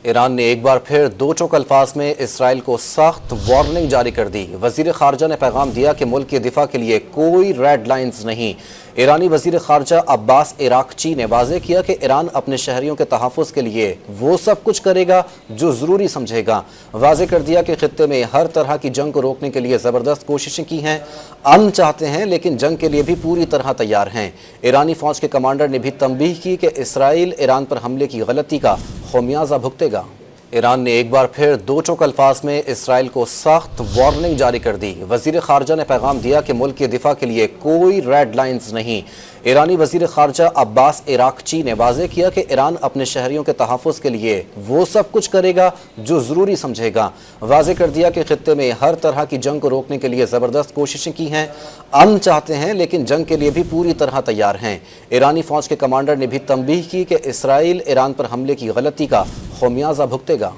ایران نے ایک بار پھر دو ٹوک الفاظ میں اسرائیل کو سخت وارننگ جاری کر دی۔ وزیر خارجہ نے پیغام دیا کہ ملک کے دفاع کے لیے کوئی ریڈ لائنز نہیں۔ ایرانی وزیر خارجہ عباس عراقچی نے واضح کیا کہ ایران اپنے شہریوں کے تحفظ کے لیے وہ سب کچھ کرے گا جو ضروری سمجھے گا۔ واضح کر دیا کہ خطے میں ہر طرح کی جنگ کو روکنے کے لیے زبردست کوششیں کی ہیں، امن چاہتے ہیں لیکن جنگ کے لیے بھی پوری طرح تیار ہیں۔ ایرانی فوج کے کمانڈر نے بھی تنبیہ کی کہ اسرائیل ایران پر حملے کی غلطی کا خمیازہ بھگتے گا۔ ایران نے ایک بار پھر دو ٹوک الفاظ میں اسرائیل کو سخت وارننگ جاری کر دی۔ وزیر خارجہ نے پیغام دیا کہ ملک کے دفاع کے لیے کوئی ریڈ لائنز نہیں۔ ایرانی وزیر خارجہ عباس عراقچی نے واضح کیا کہ ایران اپنے شہریوں کے تحفظ کے لیے وہ سب کچھ کرے گا جو ضروری سمجھے گا۔ واضح کر دیا کہ خطے میں ہر طرح کی جنگ کو روکنے کے لیے زبردست کوششیں کی ہیں، امن چاہتے ہیں لیکن جنگ کے لیے بھی پوری طرح تیار ہیں۔ ایرانی فوج کے کمانڈر نے بھی تنبیہ کی کہ اسرائیل ایران پر حملے کی غلطی کا خمیازہ بھگتے گا۔